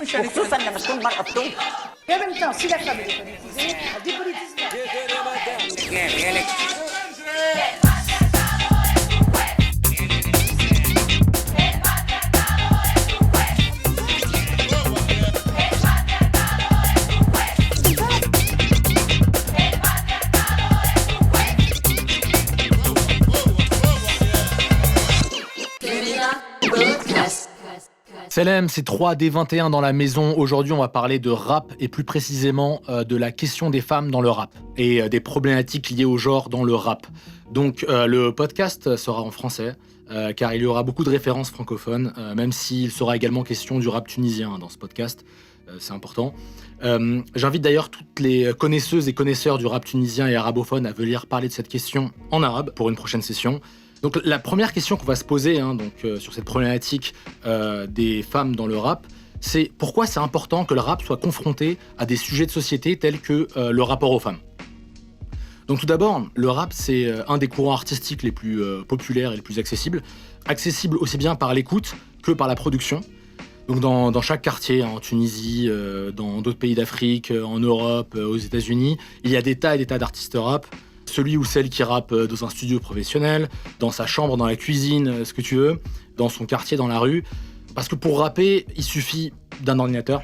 وخصوصا لما تكون المرأة بتوم. Et en même temps, si la femme est dépolitisée, elle dépolitise pas. Salam, c'est 3D21 dans la maison. Aujourd'hui, on va parler de rap et plus précisément de la question des femmes dans le rap et des problématiques liées au genre dans le rap. Donc, le podcast sera en français car il y aura beaucoup de références francophones, même s'il sera également question du rap tunisien dans ce podcast. C'est important. J'invite d'ailleurs toutes les connaisseuses et connaisseurs du rap tunisien et arabophone à venir parler de cette question en arabe pour une prochaine session. Donc la première question qu'on va se poser sur cette problématique des femmes dans le rap, c'est pourquoi c'est important que le rap soit confronté à des sujets de société tels que le rapport aux femmes. Donc tout d'abord, le rap c'est un des courants artistiques les plus populaires et les plus accessibles aussi bien par l'écoute que par la production. Donc dans chaque quartier, en Tunisie, dans d'autres pays d'Afrique, en Europe, aux États-Unis, il y a des tas et des tas d'artistes rap. Celui ou celle qui rappe dans un studio professionnel, dans sa chambre, dans la cuisine, ce que tu veux, dans son quartier, dans la rue. Parce que pour rapper, il suffit d'un ordinateur.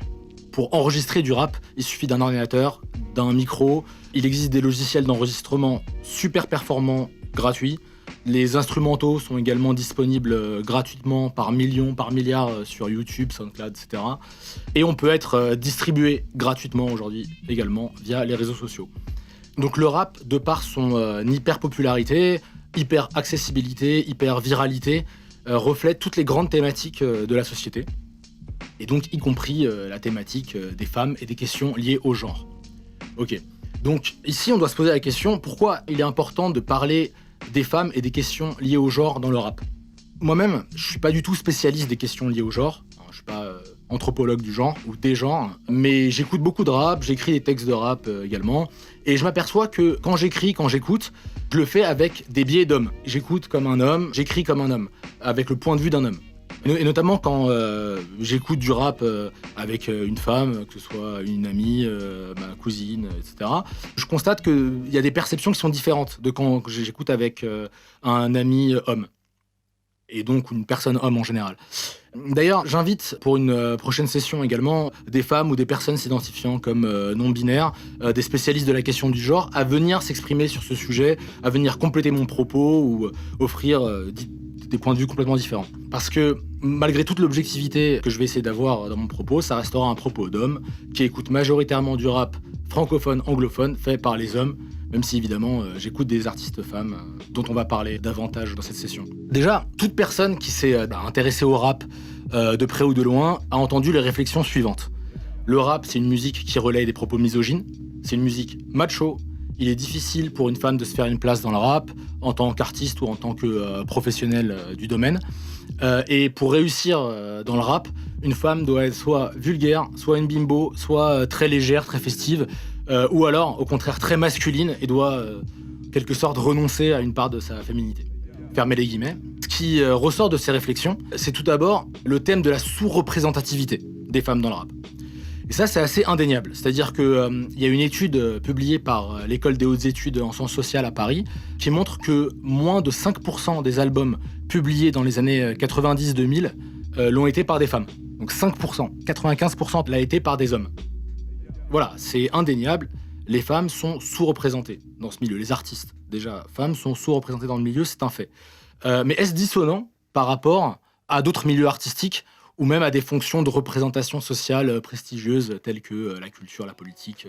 Pour enregistrer du rap, il suffit d'un ordinateur, d'un micro. Il existe des logiciels d'enregistrement super performants, gratuits. Les instrumentaux sont également disponibles gratuitement par millions, par milliards sur YouTube, SoundCloud, etc. Et on peut être distribué gratuitement aujourd'hui également via les réseaux sociaux. Donc le rap, de par son hyper-popularité, hyper-accessibilité, hyper-viralité, reflète toutes les grandes thématiques de la société, et donc y compris la thématique des femmes et des questions liées au genre. Ok, donc ici on doit se poser la question, pourquoi il est important de parler des femmes et des questions liées au genre dans le rap ? Moi-même, je suis pas du tout spécialiste des questions liées au genre, je suis pas anthropologue du genre ou des genres, mais j'écoute beaucoup de rap, j'écris des textes de rap également, et je m'aperçois que quand j'écris, quand j'écoute, je le fais avec des biais d'homme. J'écoute comme un homme, j'écris comme un homme, avec le point de vue d'un homme. Et notamment quand j'écoute du rap avec une femme, que ce soit une amie, ma cousine, etc., je constate qu'il y a des perceptions qui sont différentes de quand j'écoute avec un ami homme. Et donc une personne homme en général. D'ailleurs, j'invite pour une prochaine session également des femmes ou des personnes s'identifiant comme non-binaires, des spécialistes de la question du genre, à venir s'exprimer sur ce sujet, à venir compléter mon propos ou offrir des points de vue complètement différents. Parce que malgré toute l'objectivité que je vais essayer d'avoir dans mon propos, ça restera un propos d'homme qui écoute majoritairement du rap francophone, anglophone, fait par les hommes, même si évidemment j'écoute des artistes femmes dont on va parler davantage dans cette session. Déjà, toute personne qui s'est intéressée au rap de près ou de loin a entendu les réflexions suivantes. Le rap, c'est une musique qui relaye des propos misogynes, c'est une musique macho, il est difficile pour une femme de se faire une place dans le rap, en tant qu'artiste ou en tant que professionnel du domaine. Et pour réussir dans le rap, une femme doit être soit vulgaire, soit une bimbo, soit très légère, très festive, ou alors, au contraire, très masculine et doit, quelque sorte, renoncer à une part de sa féminité. Fermez les guillemets. Ce qui ressort de ces réflexions, c'est tout d'abord le thème de la sous-représentativité des femmes dans le rap. Et ça, c'est assez indéniable. C'est-à-dire qu'il y a une étude publiée par l'École des hautes études en sciences sociales à Paris qui montre que moins de 5% des albums publiés dans les années 90-2000 l'ont été par des femmes. Donc 5%, 95% l'a été par des hommes. Voilà, c'est indéniable. Les femmes sont sous-représentées dans ce milieu. Les artistes, déjà, femmes sont sous-représentées dans le milieu, c'est un fait. Mais est-ce dissonant par rapport à d'autres milieux artistiques ou même à des fonctions de représentation sociale prestigieuses telles que la culture, la politique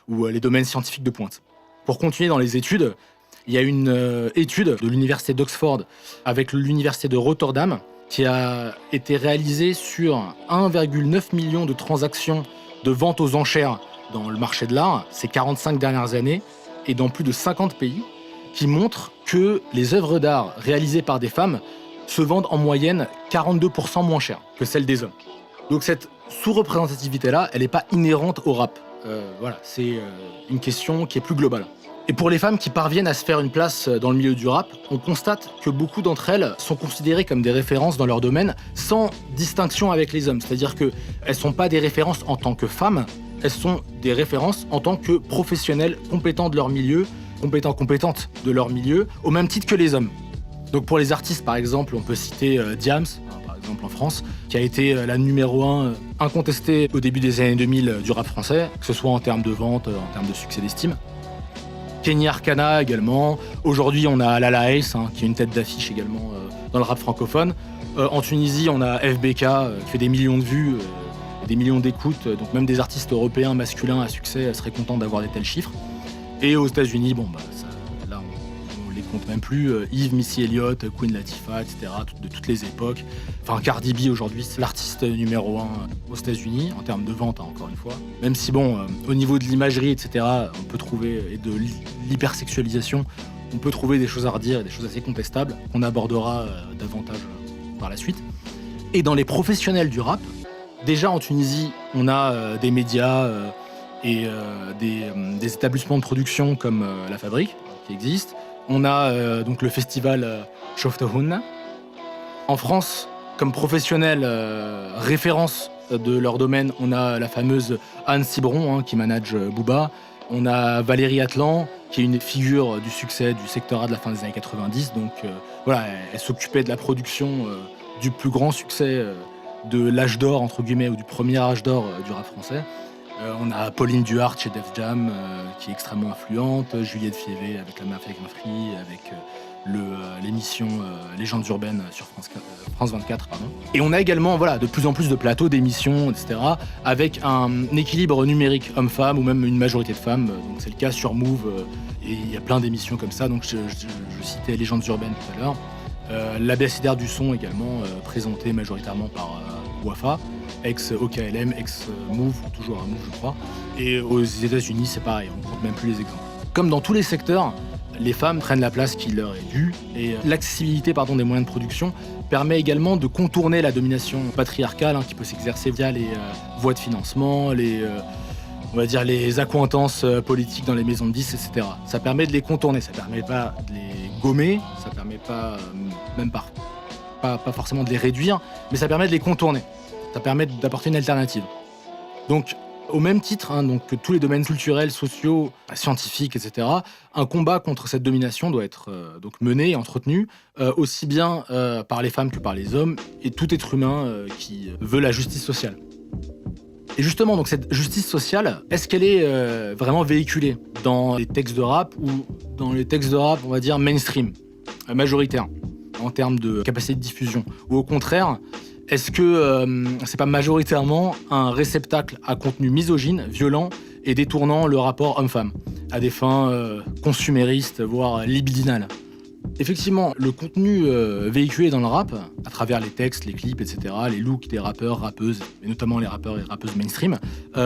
ou les domaines scientifiques de pointe. Pour continuer dans les études, il y a une étude de l'université d'Oxford avec l'université de Rotterdam qui a été réalisée sur 1,9 million de transactions de vente aux enchères dans le marché de l'art ces 45 dernières années et dans plus de 50 pays, qui montrent que les œuvres d'art réalisées par des femmes se vendent en moyenne 42% moins cher que celles des hommes. Donc cette sous-représentativité-là, elle n'est pas inhérente au rap. Voilà, c'est une question qui est plus globale. Et pour les femmes qui parviennent à se faire une place dans le milieu du rap, on constate que beaucoup d'entre elles sont considérées comme des références dans leur domaine sans distinction avec les hommes. C'est-à-dire qu'elles ne sont pas des références en tant que femmes, elles sont des références en tant que professionnels compétents de leur milieu, compétentes de leur milieu, au même titre que les hommes. Donc pour les artistes, par exemple, on peut citer Diams, par exemple en France, qui a été la numéro 1 incontestée au début des années 2000 du rap français, que ce soit en termes de vente, en termes de succès d'estime. Kenny Arcana également. Aujourd'hui, on a Lala Ace, qui est une tête d'affiche également dans le rap francophone. En Tunisie, on a FBK, qui fait des millions de vues, des millions d'écoutes. Donc même des artistes européens masculins à succès seraient contents d'avoir des tels chiffres. Et aux États-Unis, là, on les compte même plus. Yves, Missy Elliott, Queen Latifah, etc., de toutes les époques. Enfin, Cardi B aujourd'hui, c'est l'artiste numéro 1 aux États-Unis en termes de vente, encore une fois. Même si, au niveau de l'imagerie, etc., on peut trouver, et de l'hypersexualisation, on peut trouver des choses à redire et des choses assez contestables qu'on abordera davantage par la suite. Et dans les professionnels du rap, déjà en Tunisie, on a des médias et des établissements de production comme La Fabrique qui existent. On a donc le festival Shoftahoun. En France, comme professionnels référence de leur domaine, on a la fameuse Anne Cibron qui manage Booba. On a Valérie Atlan, qui est une figure du succès du secteur A de la fin des années 90. Donc elle s'occupait de la production du plus grand succès de l'âge d'or, entre guillemets, ou du premier âge d'or du rap français. On a Pauline Duhart chez Def Jam, qui est extrêmement influente, Juliette Fievé avec La Mafia Graffiti, avec l'émission Légendes urbaines sur France 24. Pardon. Et on a également de plus en plus de plateaux, d'émissions, etc., avec un équilibre numérique homme-femme, ou même une majorité de femmes. Donc c'est le cas sur Move, et il y a plein d'émissions comme ça. Donc je citais Légendes urbaines tout à l'heure. L'abécédaire du son également, présenté majoritairement par Wafa, ex-OKLM, ex-Move, toujours un Move je crois. Et aux États-Unis c'est pareil, on ne compte même plus les exemples. Comme dans tous les secteurs, les femmes prennent la place qui leur est due, et l'accessibilité des moyens de production permet également de contourner la domination patriarcale qui peut s'exercer via les voies de financement, les accointances politiques dans les maisons de disques, etc. Ça permet de les contourner, ça permet pas de les gommer, ça permet pas, pas forcément de les réduire, mais ça permet de les contourner. Ça permet d'apporter une alternative. Donc, au même titre que tous les domaines culturels, sociaux, scientifiques, etc., un combat contre cette domination doit être mené et entretenu, aussi bien par les femmes que par les hommes, et tout être humain qui veut la justice sociale. Et justement, donc cette justice sociale, est-ce qu'elle est vraiment véhiculée dans les textes de rap, ou dans les textes de rap, on va dire, mainstream, majoritaires, en termes de capacité de diffusion? Ou au contraire, est-ce que c'est pas majoritairement un réceptacle à contenu misogyne, violent et détournant le rapport homme-femme, à des fins consuméristes, voire libidinales? Effectivement, le contenu véhiculé dans le rap, à travers les textes, les clips, etc., les looks des rappeurs, rappeuses, et notamment les rappeurs et rappeuses mainstream,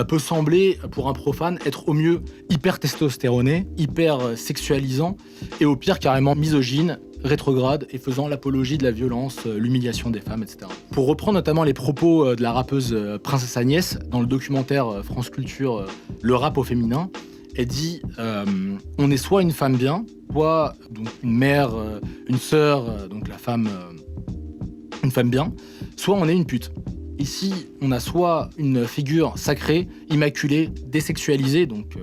peut sembler, pour un profane, être au mieux hyper testostéroné, hyper sexualisant, et au pire carrément misogyne, rétrograde, et faisant l'apologie de la violence, l'humiliation des femmes, etc. Pour reprendre notamment les propos de la rappeuse Princesse Agnès, dans le documentaire France Culture, Le rap au féminin, elle dit on est soit une femme bien, soit donc une mère, une sœur, donc la femme, une femme bien, soit on est une pute. Ici, on a soit une figure sacrée, immaculée, désexualisée, donc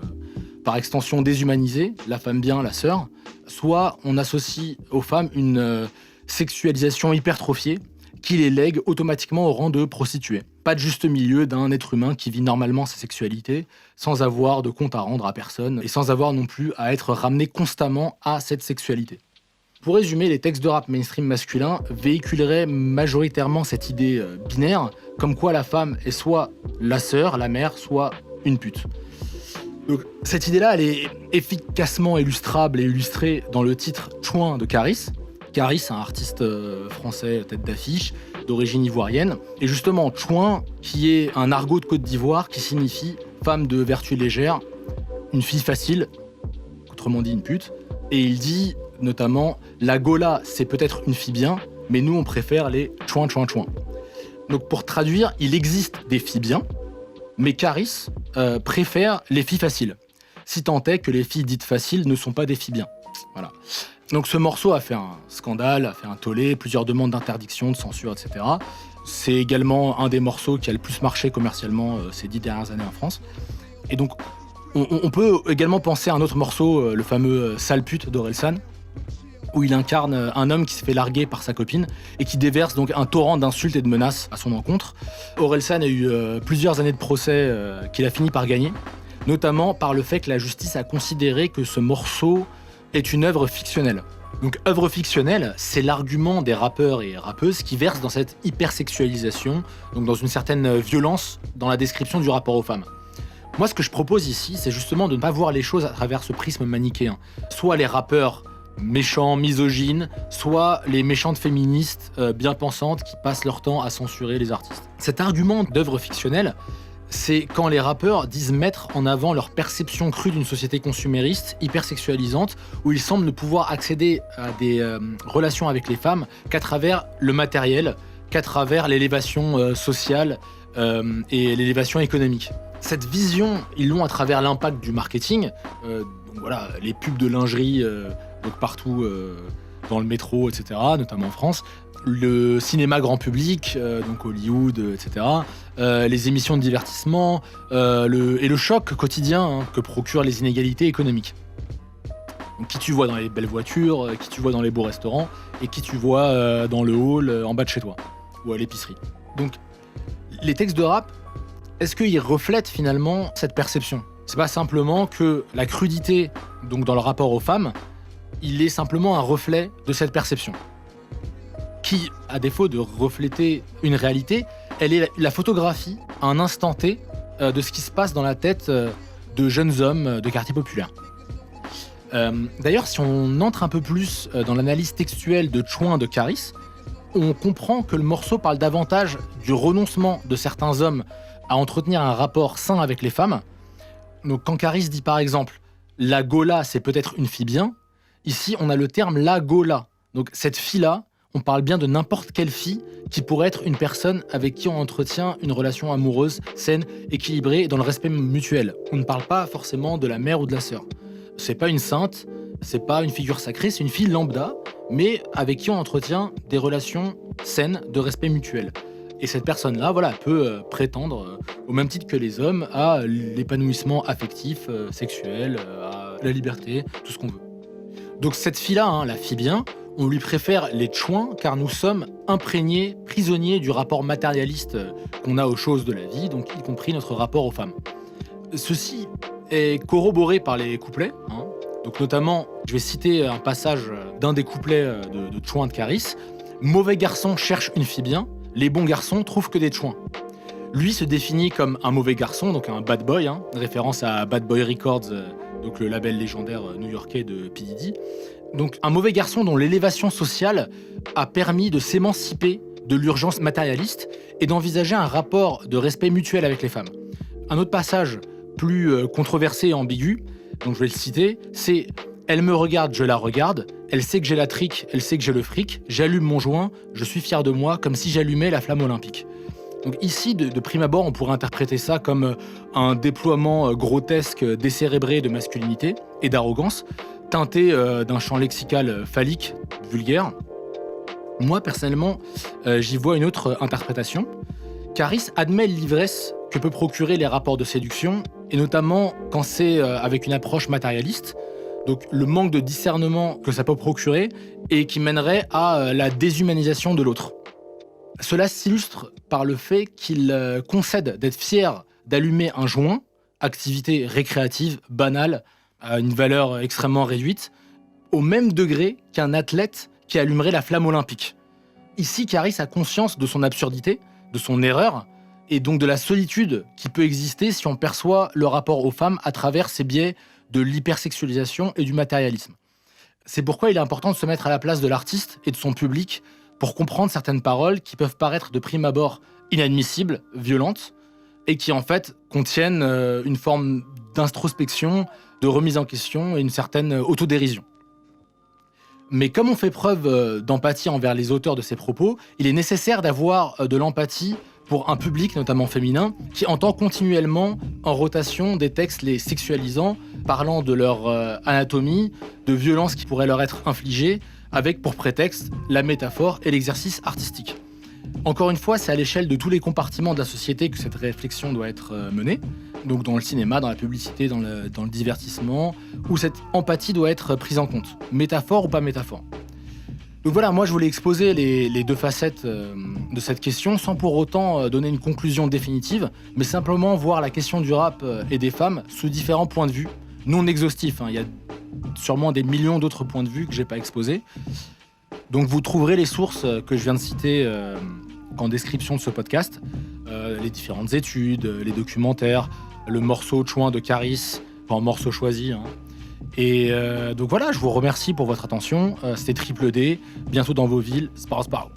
par extension déshumanisée, la femme bien, la sœur, soit on associe aux femmes une sexualisation hypertrophiée qui les lègue automatiquement au rang de prostituées. Pas de juste milieu d'un être humain qui vit normalement sa sexualité sans avoir de compte à rendre à personne et sans avoir non plus à être ramené constamment à cette sexualité. Pour résumer, les textes de rap mainstream masculin véhiculeraient majoritairement cette idée binaire, comme quoi la femme est soit la sœur, la mère, soit une pute. Donc, cette idée-là, elle est efficacement illustrable et illustrée dans le titre Chouin de Caris. Caris, un artiste français tête d'affiche, d'origine ivoirienne. Et justement, Chouin, qui est un argot de Côte d'Ivoire qui signifie femme de vertu légère, une fille facile, autrement dit une pute. Et il dit notamment, la Gola, c'est peut-être une fille bien, mais nous on préfère les chouin. Donc pour traduire, il existe des filles bien, mais Caris préfère les filles faciles. si tant est que les filles dites faciles ne sont pas des filles bien. Voilà. Donc ce morceau a fait un scandale, a fait un tollé, plusieurs demandes d'interdiction, de censure, etc. C'est également un des morceaux qui a le plus marché commercialement ces 10 dernières années en France. Et donc, on peut également penser à un autre morceau, le fameux Sale pute d'Orelsan, où il incarne un homme qui se fait larguer par sa copine et qui déverse donc un torrent d'insultes et de menaces à son encontre. Orelsan a eu plusieurs années de procès qu'il a fini par gagner, notamment par le fait que la justice a considéré que ce morceau est une œuvre fictionnelle. Donc œuvre fictionnelle, c'est l'argument des rappeurs et rappeuses qui versent dans cette hypersexualisation, donc dans une certaine violence dans la description du rapport aux femmes. Moi, ce que je propose ici, c'est justement de ne pas voir les choses à travers ce prisme manichéen. Soit les rappeurs méchants, misogynes, soit les méchantes féministes bien pensantes qui passent leur temps à censurer les artistes. Cet argument d'œuvre fictionnelle, c'est quand les rappeurs disent mettre en avant leur perception crue d'une société consumériste, hypersexualisante, où ils semblent ne pouvoir accéder à des relations avec les femmes qu'à travers le matériel, qu'à travers l'élévation sociale et l'élévation économique. Cette vision, ils l'ont à travers l'impact du marketing, donc voilà, les pubs de lingerie donc partout dans le métro, etc., notamment en France, le cinéma grand public, donc Hollywood, etc., les émissions de divertissement, et le choc quotidien que procurent les inégalités économiques. Donc, qui tu vois dans les belles voitures, qui tu vois dans les beaux restaurants, et qui tu vois dans le hall en bas de chez toi, ou à l'épicerie. Donc, les textes de rap, est-ce qu'ils reflètent finalement cette perception ? C'est pas simplement que la crudité, donc dans le rapport aux femmes, il est simplement un reflet de cette perception, qui, à défaut de refléter une réalité, elle est la photographie à un instant T de ce qui se passe dans la tête de jeunes hommes de quartier populaire. D'ailleurs, si on entre un peu plus dans l'analyse textuelle de Chouin de Caris, on comprend que le morceau parle davantage du renoncement de certains hommes à entretenir un rapport sain avec les femmes. Donc quand Caris dit par exemple « la gola, c'est peut-être une fille bien », ici on a le terme « la gola ». Donc cette fille-là, on parle bien de n'importe quelle fille qui pourrait être une personne avec qui on entretient une relation amoureuse, saine, équilibrée et dans le respect mutuel. On ne parle pas forcément de la mère ou de la sœur. C'est pas une sainte, c'est pas une figure sacrée, c'est une fille lambda, mais avec qui on entretient des relations saines de respect mutuel. Et cette personne-là, voilà, peut prétendre, au même titre que les hommes, à l'épanouissement affectif, sexuel, à la liberté, tout ce qu'on veut. Donc cette fille-là, la fille bien, on lui préfère les chouins car nous sommes imprégnés, prisonniers du rapport matérialiste qu'on a aux choses de la vie, donc y compris notre rapport aux femmes. Ceci est corroboré par les couplets, donc notamment, je vais citer un passage d'un des couplets de Chouin de Caris. « Mauvais garçon cherche une fille bien, les bons garçons trouvent que des chouins. » Lui se définit comme un mauvais garçon, donc un bad boy, référence à Bad Boy Records, donc le label légendaire new-yorkais de P. Diddy. Donc un mauvais garçon dont l'élévation sociale a permis de s'émanciper de l'urgence matérialiste et d'envisager un rapport de respect mutuel avec les femmes. Un autre passage plus controversé et ambigu, donc je vais le citer, c'est « Elle me regarde, je la regarde, elle sait que j'ai la trique, elle sait que j'ai le fric, j'allume mon joint, je suis fier de moi comme si j'allumais la flamme olympique. » Donc ici, de prime abord, on pourrait interpréter ça comme un déploiement grotesque, décérébré de masculinité et d'arrogance, teinté d'un champ lexical phallique, vulgaire. Moi, personnellement, j'y vois une autre interprétation. Caris admet l'ivresse que peut procurer les rapports de séduction, et notamment quand c'est avec une approche matérialiste, donc le manque de discernement que ça peut procurer et qui mènerait à la déshumanisation de l'autre. Cela s'illustre par le fait qu'il concède d'être fier d'allumer un joint, activité récréative, banale, à une valeur extrêmement réduite, au même degré qu'un athlète qui allumerait la flamme olympique. Ici, Caris a conscience de son absurdité, de son erreur, et donc de la solitude qui peut exister si on perçoit le rapport aux femmes à travers ces biais de l'hypersexualisation et du matérialisme. C'est pourquoi il est important de se mettre à la place de l'artiste et de son public pour comprendre certaines paroles qui peuvent paraître de prime abord inadmissibles, violentes, et qui en fait contiennent une forme d'introspection, de remise en question et une certaine autodérision. Mais comme on fait preuve d'empathie envers les auteurs de ces propos, il est nécessaire d'avoir de l'empathie pour un public, notamment féminin, qui entend continuellement en rotation des textes les sexualisant, parlant de leur anatomie, de violences qui pourraient leur être infligées, avec pour prétexte la métaphore et l'exercice artistique. Encore une fois, c'est à l'échelle de tous les compartiments de la société que cette réflexion doit être menée, donc dans le cinéma, dans la publicité, dans le divertissement, où cette empathie doit être prise en compte, métaphore ou pas métaphore. Donc voilà, moi je voulais exposer les deux facettes de cette question sans pour autant donner une conclusion définitive, mais simplement voir la question du rap et des femmes sous différents points de vue, non exhaustifs. Il y a sûrement des millions d'autres points de vue que j'ai pas exposés. Donc vous trouverez les sources que je viens de citer en description de ce podcast, les différentes études, les documentaires, le morceau de Chouin de Caris, enfin morceau choisi. Et donc voilà, je vous remercie pour votre attention. C'était Triple D, bientôt dans vos villes. Sparrow Sparrow.